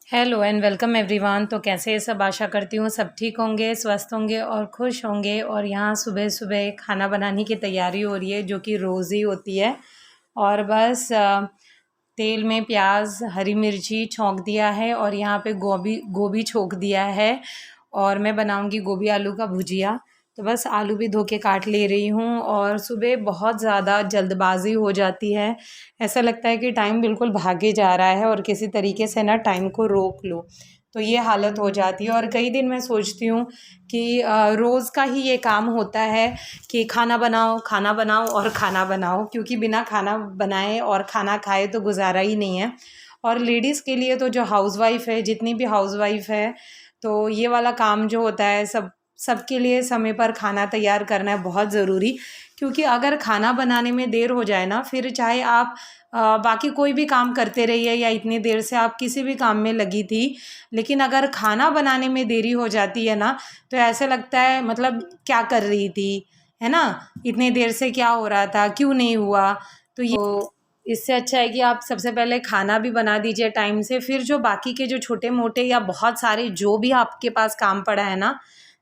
Hello and welcome everyone. तो कैसे हैं सब? आशा करती हूँ सब ठीक होंगे, स्वस्थ होंगे और खुश होंगे। और यहाँ सुबह सुबह खाना बनाने की तैयारी हो रही है, जो कि रोज़ ही होती है। और बस तेल में प्याज हरी मिर्ची छौंक दिया है और यहाँ पे गोभी छोंक दिया है। और मैं बनाऊँगी गोभी आलू का भुजिया। तो बस आलू भी धो के काट ले रही हूँ। और सुबह बहुत ज़्यादा जल्दबाजी हो जाती है, ऐसा लगता है कि टाइम बिल्कुल भागे जा रहा है और किसी तरीके से ना टाइम को रोक लो, तो ये हालत हो जाती है। और कई दिन मैं सोचती हूँ कि रोज़ का ही ये काम होता है कि खाना बनाओ और खाना बनाओ, क्योंकि बिना खाना बनाए और खाना खाए तो गुजारा ही नहीं है। और लेडीज़ के लिए तो जो हाउसवाइफ़ है, जितनी भी हाउसवाइफ़ है, तो ये वाला काम जो होता है सबके लिए समय पर खाना तैयार करना है बहुत ज़रूरी। क्योंकि अगर खाना बनाने में देर हो जाए ना, फिर चाहे आप बाकी कोई भी काम करते रहिए या इतनी देर से आप किसी भी काम में लगी थी, लेकिन अगर खाना बनाने में देरी हो जाती है ना, तो ऐसा लगता है मतलब क्या कर रही थी, है ना? इतनी देर से क्या हो रहा था, क्यों नहीं हुआ? इससे अच्छा है कि आप सबसे पहले खाना भी बना दीजिए टाइम से, फिर जो बाकी के जो छोटे मोटे या बहुत सारे जो भी आपके पास काम पड़ा है ना,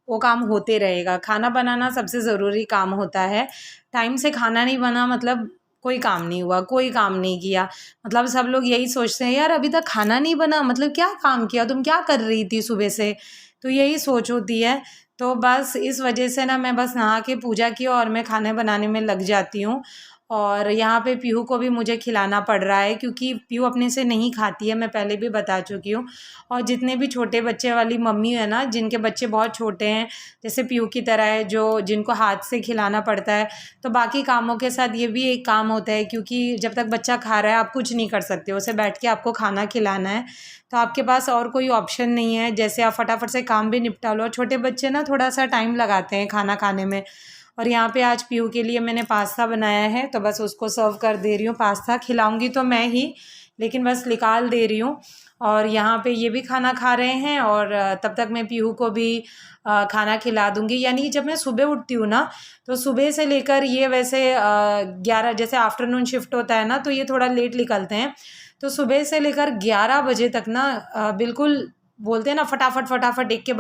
वो काम होते रहेगा। खाना बनाना सबसे ज़रूरी काम होता है। टाइम से खाना नहीं बना मतलब कोई काम नहीं हुआ, कोई काम नहीं किया। मतलब सब लोग यही सोचते हैं, यार अभी तक खाना नहीं बना, मतलब क्या काम किया, तुम क्या कर रही थी सुबह से? तो यही सोच होती है। तो बस इस वजह से ना मैं बस नहा के पूजा की और मैं खाने बनाने में लग जाती हूँ। और यहाँ पे पीहू को भी मुझे खिलाना पड़ रहा है, क्योंकि पीहू अपने से नहीं खाती है, मैं पहले भी बता चुकी हूँ। और जितने भी छोटे बच्चे वाली मम्मी है ना, जिनके बच्चे बहुत छोटे हैं, जैसे पीहू की तरह है, जो जिनको हाथ से खिलाना पड़ता है, तो बाकी कामों के साथ ये भी एक काम होता है। क्योंकि जब तक बच्चा खा रहा है आप कुछ नहीं कर सकते, उसे बैठ के आपको खाना खिलाना है, तो आपके पास और कोई ऑप्शन नहीं है। जैसे आप फटाफट से काम भी निपटा लो। छोटे बच्चे ना थोड़ा सा टाइम लगाते हैं खाना खाने में। और यहाँ पे आज पीहू के लिए मैंने पास्ता बनाया है, तो बस उसको सर्व कर दे रही हूँ। पास्ता खिलाऊंगी तो मैं ही, लेकिन बस निकाल दे रही हूँ। और यहाँ पे ये भी खाना खा रहे हैं और तब तक मैं पीहू को भी खाना खिला दूँगी। यानी जब मैं सुबह उठती हूँ ना, तो सुबह से लेकर ये वैसे 11, जैसे आफ्टरनून शिफ्ट होता है ना, तो ये थोड़ा लेट निकलते हैं। तो सुबह से लेकर 11 बजे तक ना बिल्कुल बोलते हैं ना, फटाफट फटाफट एक के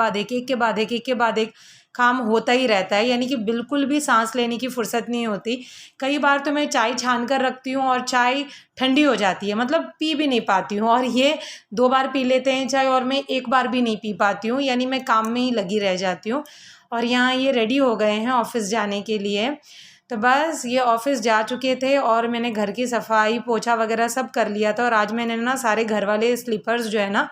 बाद एक काम होता ही रहता है। यानी कि बिल्कुल भी सांस लेने की फुर्सत नहीं होती। कई बार तो मैं चाय छान कर रखती हूँ और चाय ठंडी हो जाती है, मतलब पी भी नहीं पाती हूँ। और ये 2 बार पी लेते हैं चाय और मैं 1 बार भी नहीं पी पाती हूँ, यानी मैं काम में ही लगी रह जाती हूँ। और यहाँ ये रेडी हो गए हैं ऑफिस जाने के लिए। तो बस ये ऑफिस जा चुके थे और मैंने घर की सफाई पोछा वगैरह सब कर लिया था। और आज मैंने ना सारे घर वाले स्लीपर्स जो है ना,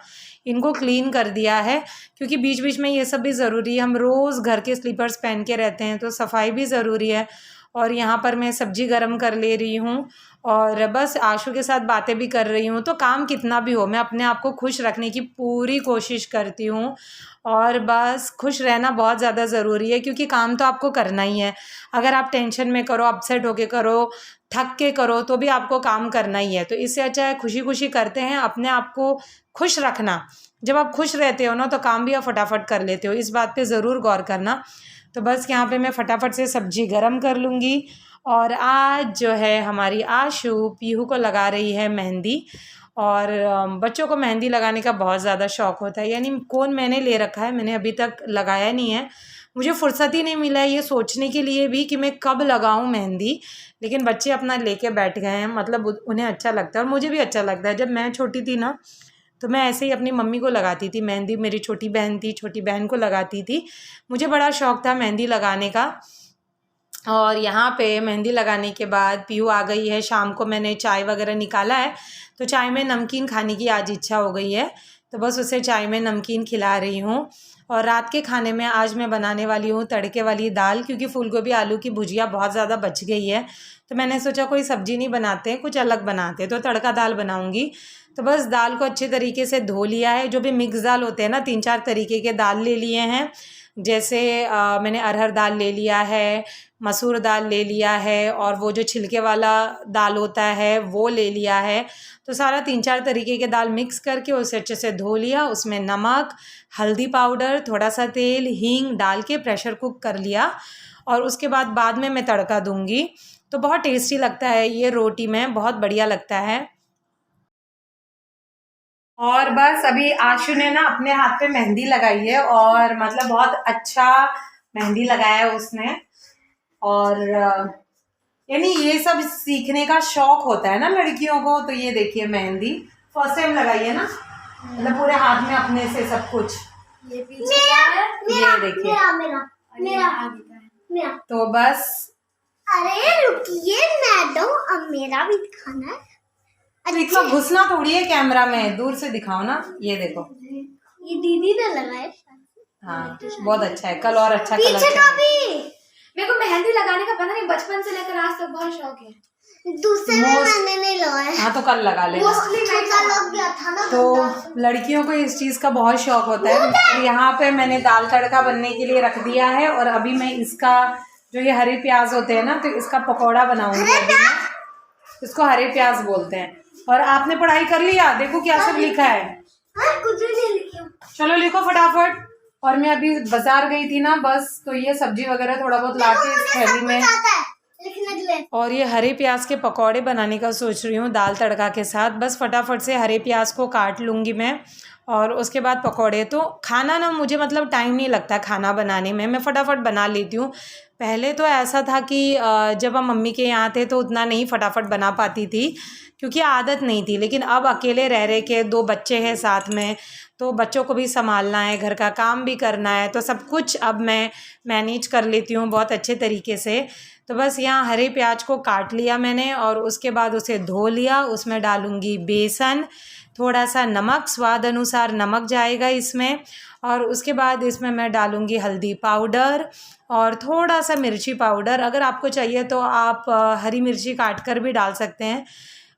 इनको क्लीन कर दिया है, क्योंकि बीच बीच में ये सब भी ज़रूरी है। हम रोज़ घर के स्लीपर्स पहन के रहते हैं, तो सफाई भी ज़रूरी है। और यहाँ पर मैं सब्जी गरम कर ले रही हूँ और बस आशु के साथ बातें भी कर रही हूँ। तो काम कितना भी हो, मैं अपने आप को खुश रखने की पूरी कोशिश करती हूँ। और बस खुश रहना बहुत ज़्यादा ज़रूरी है, क्योंकि काम तो आपको करना ही है। अगर आप टेंशन में करो, अपसेट होके करो, थक के करो, तो भी आपको काम करना ही है। तो इससे अच्छा है खुशी खुशी करते हैं, अपने आप को खुश रखना। जब आप खुश रहते हो ना, तो काम भी आप फटाफट कर लेते हो। इस बात पे ज़रूर गौर करना। तो बस यहाँ पे मैं फटाफट से सब्जी गरम कर लूँगी। और आज जो है हमारी आशु पीहू को लगा रही है मेहंदी। और बच्चों को मेहंदी लगाने का बहुत ज़्यादा शौक़ होता है। यानी कोन मैंने ले रखा है, मैंने अभी तक लगाया नहीं है। मुझे फुर्सत ही नहीं मिला है ये सोचने के लिए भी कि मैं कब लगाऊं मेहंदी। लेकिन बच्चे अपना लेके बैठ गए हैं, मतलब उन्हें अच्छा लगता है और मुझे भी अच्छा लगता है। जब मैं छोटी थी ना, तो मैं ऐसे ही अपनी मम्मी को लगाती थी मेहंदी। मेरी छोटी बहन थी, छोटी बहन को लगाती थी। मुझे बड़ा शौक़ था मेहंदी लगाने का। और यहाँ पे मेहंदी लगाने के बाद पीहू आ गई है। शाम को मैंने चाय वगैरह निकाला है, तो चाय में नमकीन खाने की आज इच्छा हो गई है, तो बस उसे चाय में नमकीन खिला रही हूँ। और रात के खाने में आज मैं बनाने वाली हूँ तड़के वाली दाल, क्योंकि फूलगोभी आलू की भुजिया बहुत ज़्यादा बच गई है। तो मैंने सोचा कोई सब्ज़ी नहीं बनाते, कुछ अलग बनाते, तो तड़का दाल बनाऊँगी। तो बस दाल को अच्छे तरीके से धो लिया है। जो भी मिक्स दाल होते हैं ना, 3-4 तरीके के दाल ले लिए हैं। जैसे मैंने अरहर दाल ले लिया है, मसूर दाल ले लिया है, और वो जो छिलके वाला दाल होता है वो ले लिया है। तो सारा 3-4 तरीके के दाल मिक्स करके उसे अच्छे से धो लिया। उसमें नमक, हल्दी पाउडर, थोड़ा सा तेल, हींग डाल के प्रेशर कुक कर लिया। और उसके बाद में मैं तड़का दूंगी। तो बहुत टेस्टी लगता है ये रोटी में, बहुत बढ़िया लगता है। और बस अभी आशु ने ना अपने हाथ पे मेहंदी लगाई है, और मतलब बहुत अच्छा मेहंदी लगाया है उसने। और यानी ये सब सीखने का शौक होता है ना लड़कियों को। तो ये देखिए मेहंदी फर्स्ट टाइम लगाई है ना, मतलब पूरे हाथ में अपने से सब कुछ। ये पीछे ये देखिए मेरा। तो बस अरे रुकिए मैडम, अब मेरा भी दिखाना है। तो इतना घुसना थोड़ी है कैमरा में, दूर से दिखाओ ना। ये देखो, ये दीदी ने लगाया। हाँ बहुत अच्छा है। कल और अच्छा कलर पीछे का भी। मेरे को मेहंदी लगाने का पता नहीं, बचपन से लेकर आज तक बहुत शौक है। दूसरे में मैंने नहीं लगाया। हाँ तो कल लगा लेना। लग गया था ना। तो लड़कियों को इस चीज़ का बहुत शौक होता है। और यहाँ पे मैंने दाल तड़का बनने के लिए रख दिया है, और अभी मैं इसका जो ये हरे प्याज होते हैं ना, तो इसका पकौड़ा बनाऊंगी। अभी मैं इसको हरे प्याज बोलते हैं। और आपने पढ़ाई कर लिया? देखो क्या सब लिखा है। कुछ नहीं लिखा। चलो लिखो फटाफट। और मैं अभी बाजार गई थी ना, बस तो ये सब्जी वगैरह थोड़ा बहुत लाके इस थैली में। और ये हरे प्याज के पकौड़े बनाने का सोच रही हूँ दाल तड़का के साथ। बस फटाफट से हरे प्याज को काट लूँगी मैं, और उसके बाद पकौड़े। तो खाना ना मुझे मतलब टाइम नहीं लगता खाना बनाने में, मैं फटाफट बना लेती हूँ। पहले तो ऐसा था कि जब हम मम्मी के यहाँ थे तो उतना नहीं फटाफट बना पाती थी, क्योंकि आदत नहीं थी। लेकिन अब अकेले रह रहे के 2 बच्चे हैं साथ में, तो बच्चों को भी संभालना है, घर का काम भी करना है, तो सब कुछ अब मैं मैनेज कर लेती हूँ बहुत अच्छे तरीके से। तो बस यहाँ हरे प्याज को काट लिया मैंने, और उसके बाद उसे धो लिया। उसमें डालूँगी बेसन, थोड़ा सा नमक, स्वाद अनुसार नमक जाएगा इसमें। और उसके बाद इसमें मैं डालूँगी हल्दी पाउडर और थोड़ा सा मिर्ची पाउडर। अगर आपको चाहिए तो आप हरी मिर्ची काट कर भी डाल सकते हैं।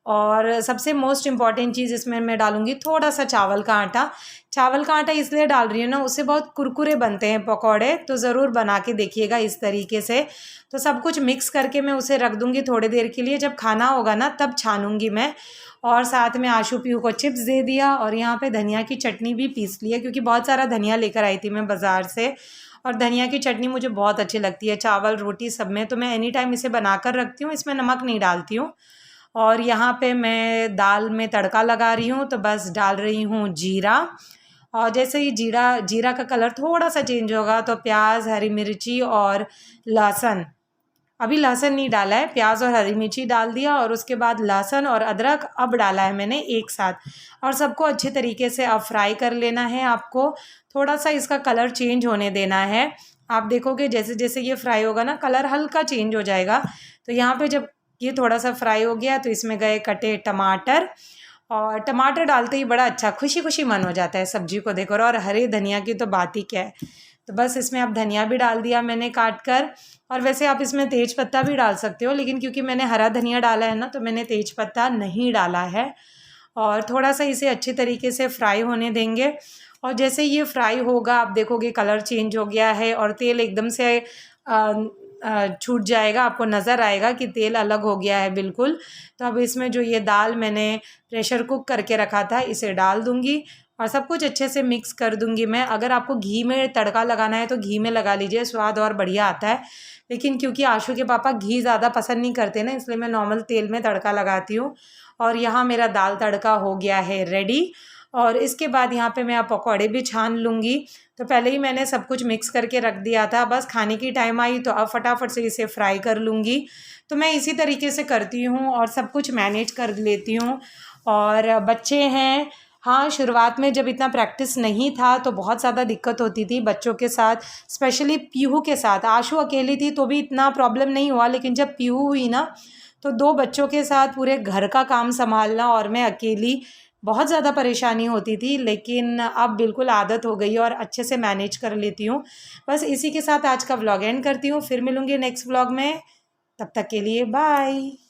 और सबसे मोस्ट इम्पॉर्टेंट चीज़ इसमें मैं डालूँगी थोड़ा सा चावल का आटा। चावल का आटा इसलिए डाल रही हूँ ना, उससे बहुत कुरकुरे बनते हैं पकौड़े, तो ज़रूर बना के देखिएगा इस तरीके से। तो सब कुछ मिक्स करके मैं उसे रख दूँगी थोड़ी देर के लिए, जब खाना होगा ना तब छानूँगी मैं। और साथ में आशु पीहू को चिप्स दे दिया, और यहाँ पे धनिया की चटनी भी पीस ली है, क्योंकि बहुत सारा धनिया लेकर आई थी मैं बाज़ार से। और धनिया की चटनी मुझे बहुत अच्छी लगती है चावल रोटी सब में, तो मैं एनी टाइम इसे बना कर रखती हूँ, इसमें नमक नहीं डालती हूँ। और यहाँ पे मैं दाल में तड़का लगा रही हूँ, तो बस डाल रही हूँ जीरा। और जैसे ही जीरा का कलर थोड़ा सा चेंज होगा तो प्याज, हरी मिर्ची और लहसुन, अभी लहसुन नहीं डाला है, प्याज और हरी मिर्ची डाल दिया, और उसके बाद लहसुन और अदरक अब डाला है मैंने एक साथ। और सबको अच्छे तरीके से अब फ्राई कर लेना है। आपको थोड़ा सा इसका कलर चेंज होने देना है। आप देखोगे जैसे जैसे ये फ्राई होगा ना, कलर हल्का चेंज हो जाएगा। तो यहाँ पे जब ये थोड़ा सा फ्राई हो गया तो इसमें गए कटे टमाटर, और टमाटर डालते ही बड़ा अच्छा खुशी खुशी मन हो जाता है सब्जी को देखकर। और हरे धनिया की तो बात ही क्या है। तो बस इसमें अब धनिया भी डाल दिया मैंने काट कर। और वैसे आप इसमें तेज पत्ता भी डाल सकते हो, लेकिन क्योंकि मैंने हरा धनिया डाला है ना, तो मैंने तेज पत्ता नहीं डाला है। और थोड़ा सा इसे अच्छे तरीके से फ्राई होने देंगे। और जैसे ये फ्राई होगा आप देखोगे कलर चेंज हो गया है, और तेल एकदम से छूट जाएगा, आपको नज़र आएगा कि तेल अलग हो गया है बिल्कुल। तो अब इसमें जो ये दाल मैंने प्रेशर कुक करके रखा था इसे डाल दूँगी, और सब कुछ अच्छे से मिक्स कर दूँगी मैं। अगर आपको घी में तड़का लगाना है तो घी में लगा लीजिए, स्वाद और बढ़िया आता है। लेकिन क्योंकि आशु के पापा घी ज़्यादा पसंद नहीं करते ना, इसलिए मैं नॉर्मल तेल में तड़का लगाती हूँ। और यहाँ मेरा दाल तड़का हो गया है रेडी। और इसके बाद यहाँ पे मैं अब पकौड़े भी छान लूँगी। तो पहले ही मैंने सब कुछ मिक्स करके रख दिया था, बस खाने की टाइम आई तो अब फटाफट से इसे फ्राई कर लूँगी। तो मैं इसी तरीके से करती हूँ और सब कुछ मैनेज कर लेती हूँ। और बच्चे हैं हाँ, शुरुआत में जब इतना प्रैक्टिस नहीं था तो बहुत ज़्यादा दिक्कत होती थी बच्चों के साथ, स्पेशली पीहू के साथ। आशु अकेली थी तो भी इतना प्रॉब्लम नहीं हुआ, लेकिन जब पीहू हुई ना तो 2 बच्चों के साथ पूरे घर का काम संभालना और मैं अकेली, बहुत ज़्यादा परेशानी होती थी। लेकिन अब बिल्कुल आदत हो गई है और अच्छे से मैनेज कर लेती हूँ। बस इसी के साथ आज का व्लॉग एंड करती हूँ, फिर मिलूँगी नेक्स्ट व्लॉग में। तब तक के लिए बाय।